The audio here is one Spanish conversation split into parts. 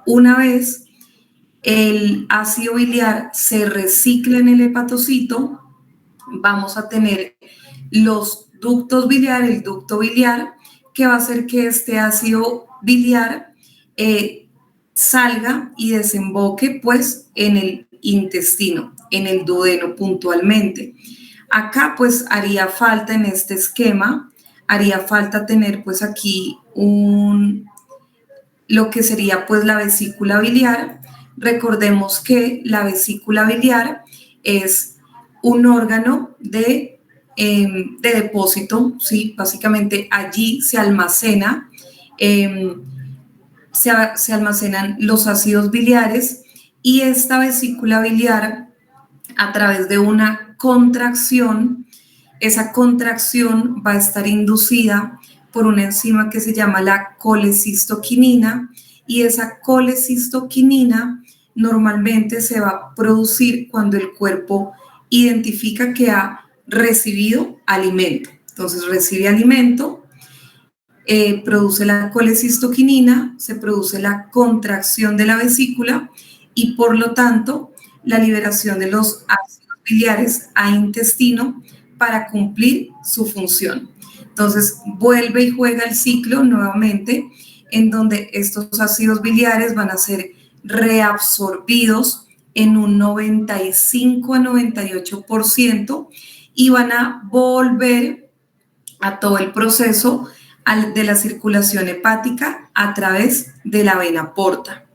una vez el ácido biliar se recicla en el hepatocito, vamos a tener los ductos biliar, el ducto biliar, que va a hacer que este ácido biliar salga y desemboque pues en el intestino, en el duodeno puntualmente. Acá pues haría falta en este esquema, haría falta tener pues aquí lo que sería pues la vesícula biliar. Recordemos que la vesícula biliar es un órgano de depósito, ¿sí? Básicamente allí se almacena, se almacenan los ácidos biliares y esta vesícula biliar, a través de una contracción, esa contracción va a estar inducida por una enzima que se llama la colecistoquinina, y esa colecistoquinina normalmente se va a producir cuando el cuerpo identifica que ha recibido alimento. Entonces recibe alimento, produce la colecistoquinina, se produce la contracción de la vesícula y por lo tanto la liberación de los ácidos biliares a intestino para cumplir su función. Entonces vuelve y juega el ciclo nuevamente, en donde estos ácidos biliares van a ser reabsorbidos en un 95 a 98% y van a volver a todo el proceso de la circulación hepática a través de la vena porta.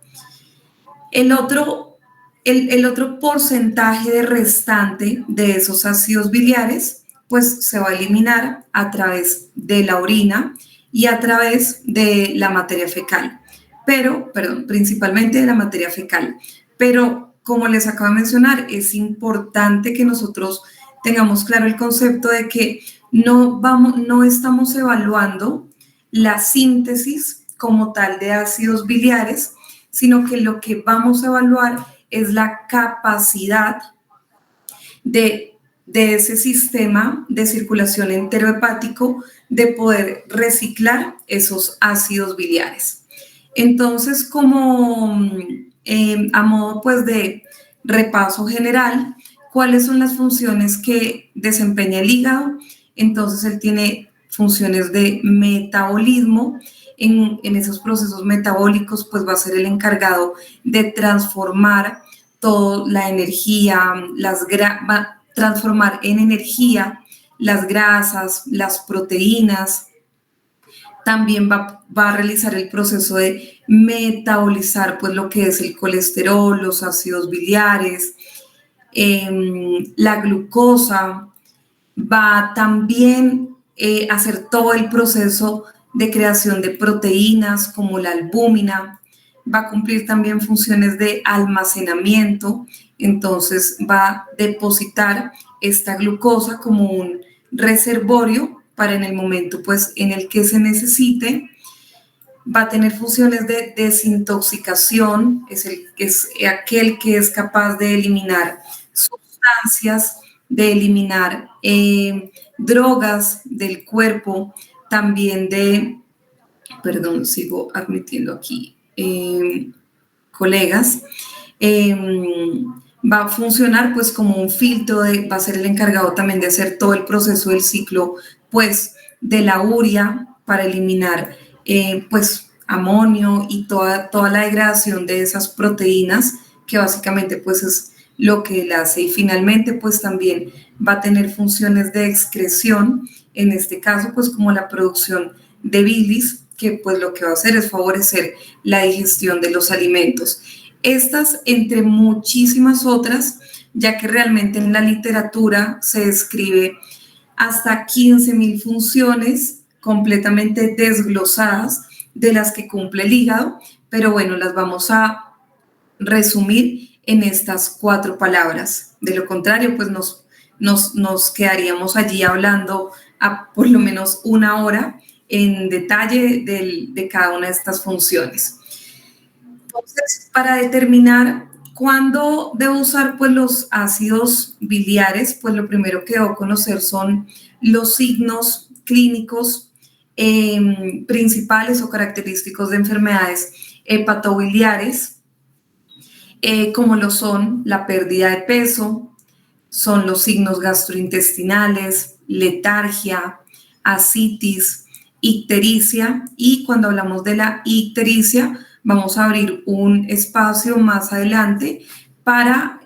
El otro porcentaje de restante de esos ácidos biliares pues se va a eliminar a través de la orina y a través de la materia fecal, principalmente de la materia fecal. Pero como les acabo de mencionar, es importante que nosotros tengamos claro el concepto de que no estamos evaluando la síntesis como tal de ácidos biliares, sino que lo que vamos a evaluar es la capacidad de ese sistema de circulación enterohepático de poder reciclar esos ácidos biliares. Entonces, como a modo pues de repaso general, ¿cuáles son las funciones que desempeña el hígado? Entonces, él tiene funciones de metabolismo. En esos procesos metabólicos, pues va a ser el encargado de transformar toda la energía, va a transformar en energía las grasas, las proteínas. También va a realizar el proceso de metabolizar pues lo que es el colesterol, los ácidos biliares, la glucosa. Va también a hacer todo el proceso de creación de proteínas como la albúmina. Va a cumplir también funciones de almacenamiento, entonces va a depositar esta glucosa como un reservorio para en el momento pues en el que se necesite. Va a tener funciones de desintoxicación, es aquel que es capaz de eliminar sustancias, de eliminar drogas del cuerpo, también sigo admitiendo aquí colegas, va a funcionar pues como un filtro, va a ser el encargado también de hacer todo el proceso del ciclo pues de la urea para eliminar pues amonio y toda la degradación de esas proteínas que básicamente pues es lo que él hace. Y finalmente pues también va a tener funciones de excreción, en este caso pues como la producción de bilis, que pues lo que va a hacer es favorecer la digestión de los alimentos. Estas entre muchísimas otras, ya que realmente en la literatura se describe hasta 15.000 funciones completamente desglosadas de las que cumple el hígado, pero bueno, las vamos a resumir en estas 4 palabras. De lo contrario, pues nos quedaríamos allí hablando a por lo menos 1 hora en detalle de cada una de estas funciones. Entonces, para determinar cuándo debo usar pues los ácidos biliares, pues lo primero que debo conocer son los signos clínicos principales o característicos de enfermedades hepatobiliares, como lo son la pérdida de peso, son los signos gastrointestinales, letargia, ascitis, ictericia, y cuando hablamos de la ictericia, vamos a abrir un espacio más adelante para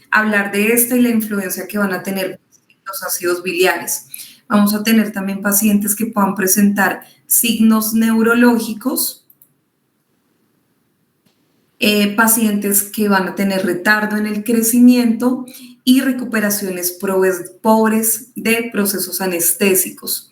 hablar de esta y la influencia que van a tener los ácidos biliares. Vamos a tener también pacientes que puedan presentar signos neurológicos, pacientes que van a tener retardo en el crecimiento y recuperaciones pobres de procesos anestésicos.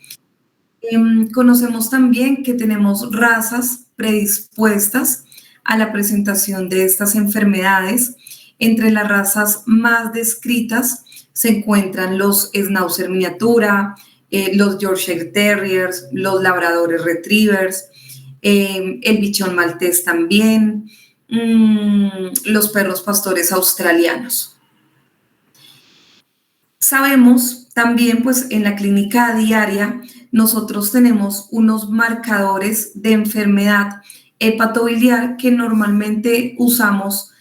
Conocemos también que tenemos razas predispuestas a la presentación de estas enfermedades. Entre las razas más descritas se encuentran los Schnauzer miniatura, los Yorkshire Terriers, los Labradores Retrievers, el bichón maltés también, los perros pastores australianos. Sabemos también, pues en la clínica diaria, nosotros tenemos unos marcadores de enfermedad hepatobiliar que normalmente usamos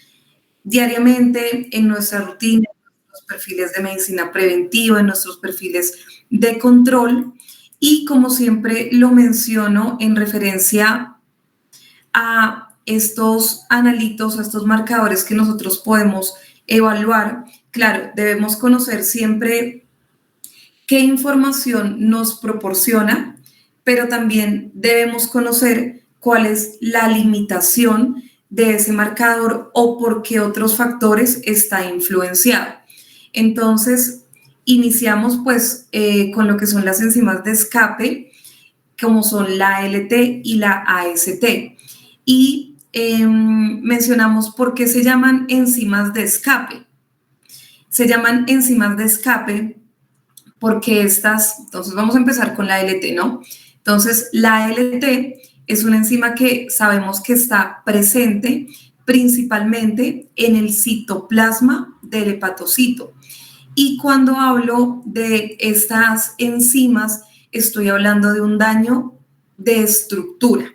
diariamente en nuestra rutina, en nuestros perfiles de medicina preventiva, en nuestros perfiles de control, y como siempre lo menciono en referencia a estos analitos, a estos marcadores que nosotros podemos evaluar. Claro, debemos conocer siempre qué información nos proporciona, pero también debemos conocer cuál es la limitación de ese marcador o por qué otros factores está influenciado. Entonces, iniciamos pues con lo que son las enzimas de escape, como son la ALT y la AST. Y mencionamos por qué se llaman enzimas de escape. Se llaman enzimas de escape porque entonces vamos a empezar con la ALT, ¿no? Entonces, la ALT es una enzima que sabemos que está presente principalmente en el citoplasma del hepatocito. Y cuando hablo de estas enzimas, estoy hablando de un daño de estructura.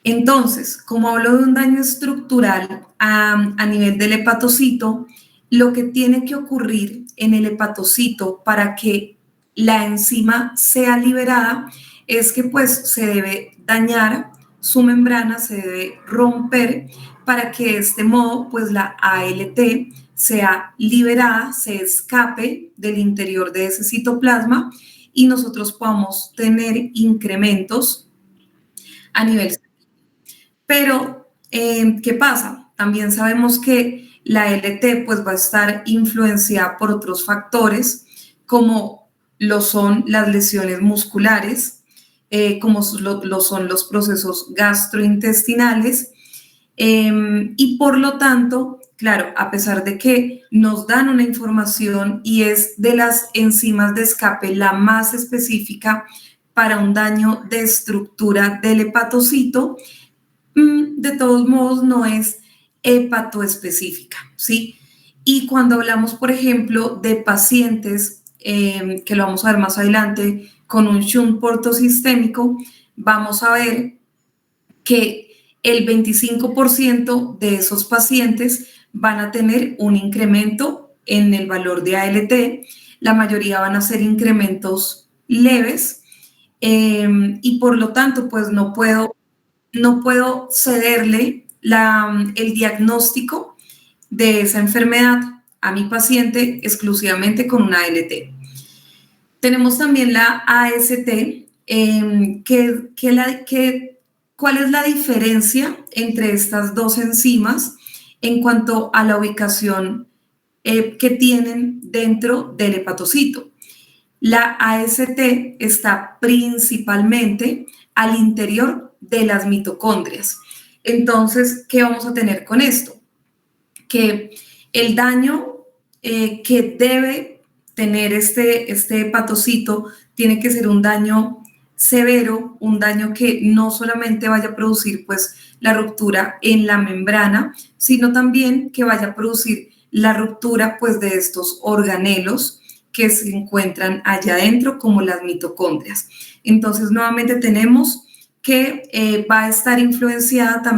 Entonces, como hablo de un daño estructural a nivel del hepatocito, lo que tiene que ocurrir en el hepatocito para que la enzima sea liberada es que pues se debe dañar su membrana, se debe romper para que de este modo pues la ALT sea liberada, se escape del interior de ese citoplasma y nosotros podamos tener incrementos a nivel. Pero, ¿qué pasa? También sabemos que la LT pues, va a estar influenciada por otros factores, como lo son las lesiones musculares, como lo son los procesos gastrointestinales, y por lo tanto, claro, a pesar de que nos dan una información y es de las enzimas de escape la más específica para un daño de estructura del hepatocito, de todos modos no es hepatoespecífica, ¿sí? Y cuando hablamos, por ejemplo, de pacientes, que lo vamos a ver más adelante, con un shunt portosistémico, vamos a ver que el 25% de esos pacientes van a tener un incremento en el valor de ALT, la mayoría van a ser incrementos leves, y por lo tanto, pues no puedo cederle el diagnóstico de esa enfermedad a mi paciente exclusivamente con una ALT. Tenemos también la AST, ¿cuál es la diferencia entre estas dos enzimas en cuanto a la ubicación que tienen dentro del hepatocito? La AST está principalmente al interior de las mitocondrias. Entonces, ¿qué vamos a tener con esto? Que el daño que debe tener este hepatocito tiene que ser un daño severo, un daño que no solamente vaya a producir pues la ruptura en la membrana, sino también que vaya a producir la ruptura pues de estos organelos que se encuentran allá adentro como las mitocondrias. Entonces nuevamente tenemos que va a estar influenciada también